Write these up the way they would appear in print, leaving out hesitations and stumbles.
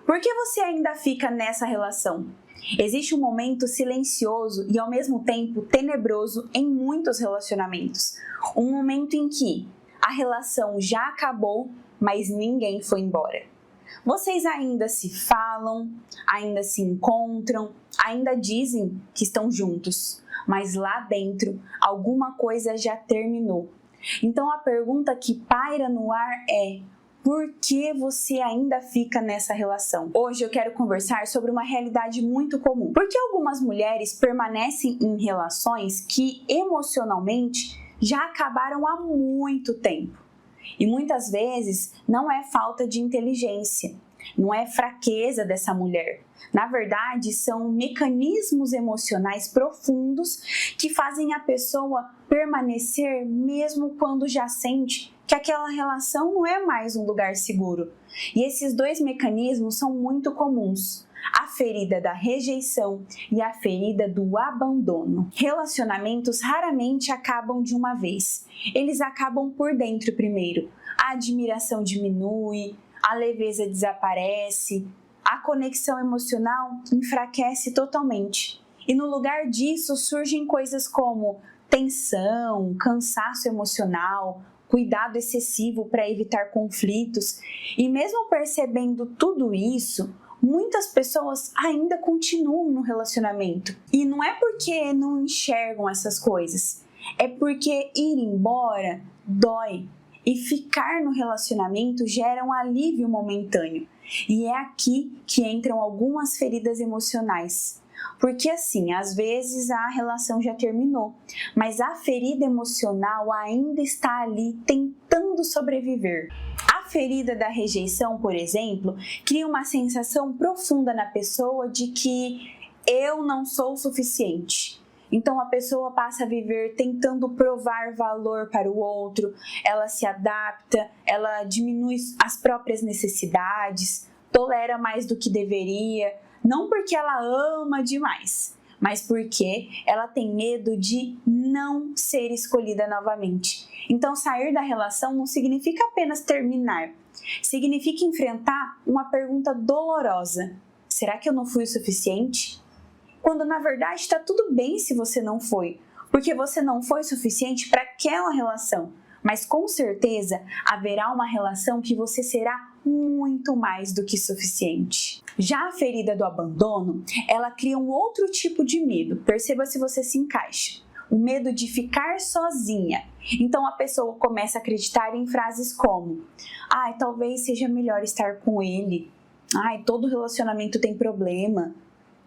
Por que você ainda fica nessa relação? Existe um momento silencioso e ao mesmo tempo tenebroso em muitos relacionamentos. Um momento em que a relação já acabou, mas ninguém foi embora. Vocês ainda se falam, ainda se encontram, ainda dizem que estão juntos, mas lá dentro alguma coisa já terminou. Então a pergunta que paira no ar é: por que você ainda fica nessa relação? Hoje eu quero conversar sobre uma realidade muito comum. Por que algumas mulheres permanecem em relações que emocionalmente já acabaram há muito tempo? E muitas vezes não é falta de inteligência, não é fraqueza dessa mulher. Na verdade, são mecanismos emocionais profundos que fazem a pessoa permanecer mesmo quando já sente que aquela relação não é mais um lugar seguro. E esses dois mecanismos são muito comuns: a ferida da rejeição e a ferida do abandono. Relacionamentos raramente acabam de uma vez. Eles acabam por dentro primeiro. A admiração diminui, a leveza desaparece, a conexão emocional enfraquece totalmente. E no lugar disso surgem coisas como tensão, cansaço emocional, cuidado excessivo para evitar conflitos. E mesmo percebendo tudo isso, muitas pessoas ainda continuam no relacionamento. E não é porque não enxergam essas coisas, é porque ir embora dói. E ficar no relacionamento gera um alívio momentâneo. E é aqui que entram algumas feridas emocionais. Porque assim, às vezes a relação já terminou, mas a ferida emocional ainda está ali tentando sobreviver. A ferida da rejeição, por exemplo, cria uma sensação profunda na pessoa de que eu não sou o suficiente. Então a pessoa passa a viver tentando provar valor para o outro, ela se adapta, ela diminui as próprias necessidades, tolera mais do que deveria, não porque ela ama demais, mas porque ela tem medo de não ser escolhida novamente. Então sair da relação não significa apenas terminar, significa enfrentar uma pergunta dolorosa: será que eu não fui o suficiente? Quando na verdade está tudo bem se você não foi, porque você não foi suficiente para aquela relação, mas com certeza haverá uma relação que você será muito mais do que suficiente. Já a ferida do abandono, ela cria um outro tipo de medo, perceba se você se encaixa. O medo de ficar sozinha. Então a pessoa começa a acreditar em frases como: ai, talvez seja melhor estar com ele, ai, todo relacionamento tem problema,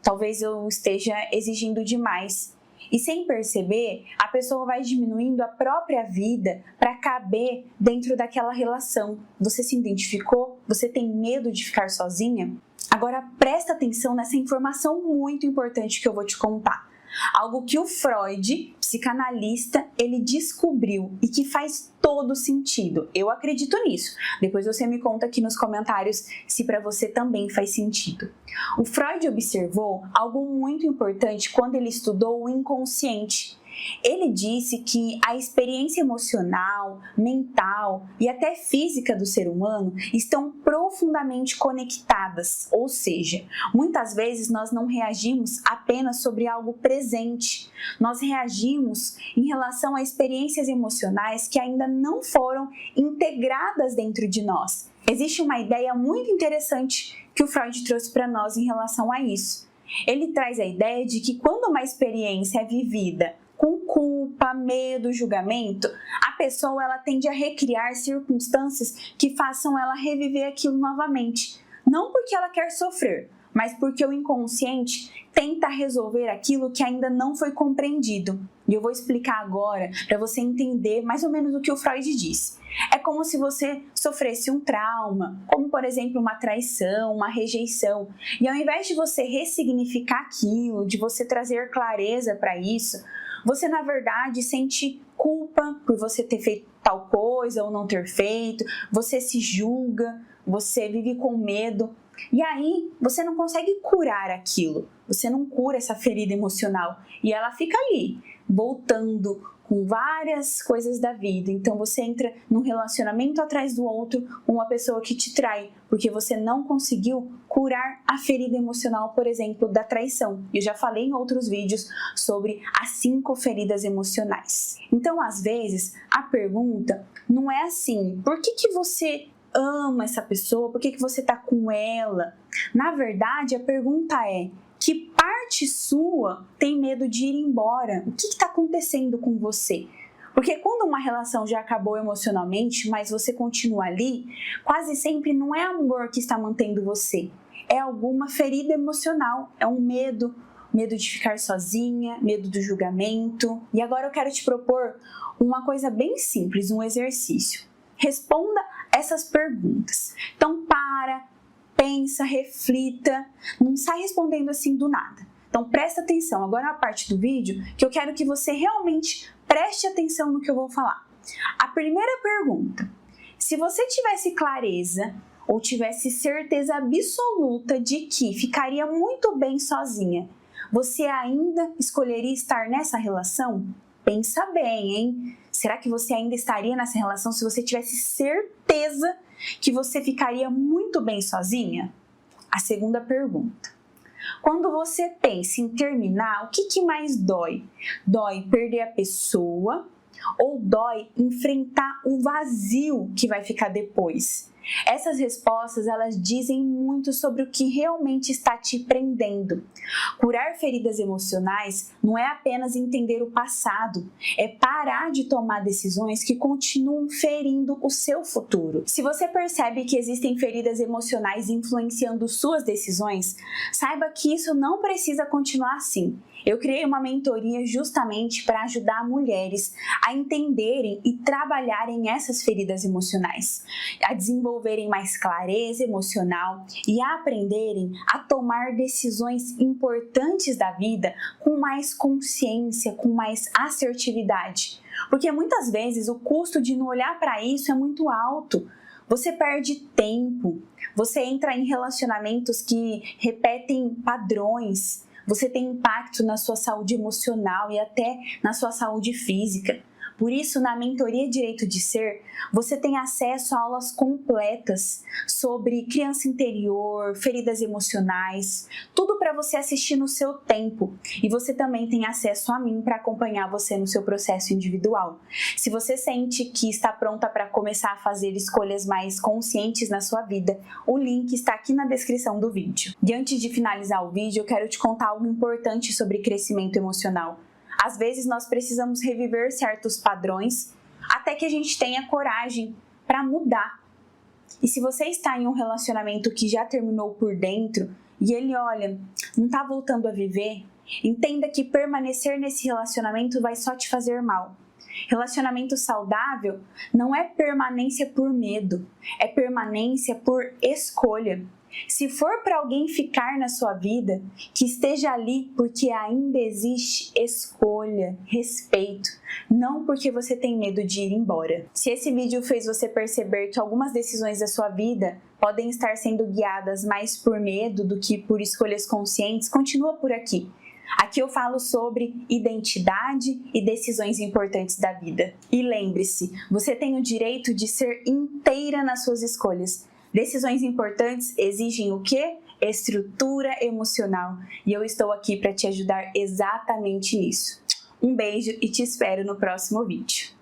talvez eu esteja exigindo demais. E sem perceber, a pessoa vai diminuindo a própria vida para caber dentro daquela relação. Você se identificou? Você tem medo de ficar sozinha? Agora presta atenção nessa informação muito importante que eu vou te contar. Algo que o Freud, psicanalista, ele descobriu e que faz todo sentido. Eu acredito nisso. Depois você me conta aqui nos comentários se para você também faz sentido. O Freud observou algo muito importante quando ele estudou o inconsciente. Ele disse que a experiência emocional, mental e até física do ser humano estão profundamente conectadas, ou seja, muitas vezes nós não reagimos apenas sobre algo presente, nós reagimos em relação a experiências emocionais que ainda não foram integradas dentro de nós. Existe uma ideia muito interessante que o Freud trouxe para nós em relação a isso. Ele traz a ideia de que quando uma experiência é vivida com culpa, medo, julgamento, a pessoa ela tende a recriar circunstâncias que façam ela reviver aquilo novamente. Não porque ela quer sofrer, mas porque o inconsciente tenta resolver aquilo que ainda não foi compreendido. E eu vou explicar agora para você entender mais ou menos o que o Freud disse. É como se você sofresse um trauma, como por exemplo uma traição, uma rejeição. E ao invés de você ressignificar aquilo, de você trazer clareza para isso, você na verdade sente culpa por você ter feito tal coisa ou não ter feito, você se julga, você vive com medo. E aí você não consegue curar aquilo, você não cura essa ferida emocional e ela fica ali, voltando com várias coisas da vida. Então você entra num relacionamento atrás do outro com uma pessoa que te trai, porque você não conseguiu curar a ferida emocional, por exemplo, da traição. Eu já falei em outros vídeos sobre as 5 feridas emocionais. Então, às vezes, a pergunta não é assim: por que você ama essa pessoa? Por que você está com ela? Na verdade, a pergunta é: que parte sua tem medo de ir embora? O que está acontecendo com você? Porque quando uma relação já acabou emocionalmente, mas você continua ali, quase sempre não é amor que está mantendo você. É alguma ferida emocional, é um medo de ficar sozinha, medo do julgamento. E agora eu quero te propor uma coisa bem simples, um exercício. Responda essas perguntas. Então pensa, reflita, não sai respondendo assim do nada. Então presta atenção, agora na parte do vídeo que eu quero que você realmente preste atenção no que eu vou falar. A primeira pergunta: se você tivesse clareza ou tivesse certeza absoluta de que ficaria muito bem sozinha, você ainda escolheria estar nessa relação? Pensa bem, hein? Será que você ainda estaria nessa relação se você tivesse certeza que você ficaria muito bem sozinha? A segunda pergunta: quando você pensa em terminar, o que mais dói? Dói perder a pessoa ou dói enfrentar o vazio que vai ficar depois? Essas respostas, elas dizem muito sobre o que realmente está te prendendo. Curar feridas emocionais não é apenas entender o passado, é parar de tomar decisões que continuam ferindo o seu futuro. Se você percebe que existem feridas emocionais influenciando suas decisões, saiba que isso não precisa continuar assim. Eu criei uma mentoria justamente para ajudar mulheres a entenderem e trabalharem essas feridas emocionais, a desenvolverem mais clareza emocional e a aprenderem a tomar decisões importantes da vida com mais consciência, com mais assertividade. Porque muitas vezes o custo de não olhar para isso é muito alto. Você perde tempo, você entra em relacionamentos que repetem padrões. Você tem impacto na sua saúde emocional e até na sua saúde física. Por isso, na mentoria Direito de Ser, você tem acesso a aulas completas sobre criança interior, feridas emocionais, tudo para você assistir no seu tempo. E você também tem acesso a mim para acompanhar você no seu processo individual. Se você sente que está pronta para começar a fazer escolhas mais conscientes na sua vida, o link está aqui na descrição do vídeo. E antes de finalizar o vídeo, eu quero te contar algo importante sobre crescimento emocional. Às vezes nós precisamos reviver certos padrões até que a gente tenha coragem para mudar. E se você está em um relacionamento que já terminou por dentro e ele, olha, não está voltando a viver, entenda que permanecer nesse relacionamento vai só te fazer mal. Relacionamento saudável não é permanência por medo, é permanência por escolha. Se for para alguém ficar na sua vida, que esteja ali porque ainda existe escolha, respeito, não porque você tem medo de ir embora. Se esse vídeo fez você perceber que algumas decisões da sua vida podem estar sendo guiadas mais por medo do que por escolhas conscientes, continua por aqui. Aqui eu falo sobre identidade e decisões importantes da vida. E lembre-se, você tem o direito de ser inteira nas suas escolhas. Decisões importantes exigem o quê? Estrutura emocional. E eu estou aqui para te ajudar exatamente nisso. Um beijo e te espero no próximo vídeo.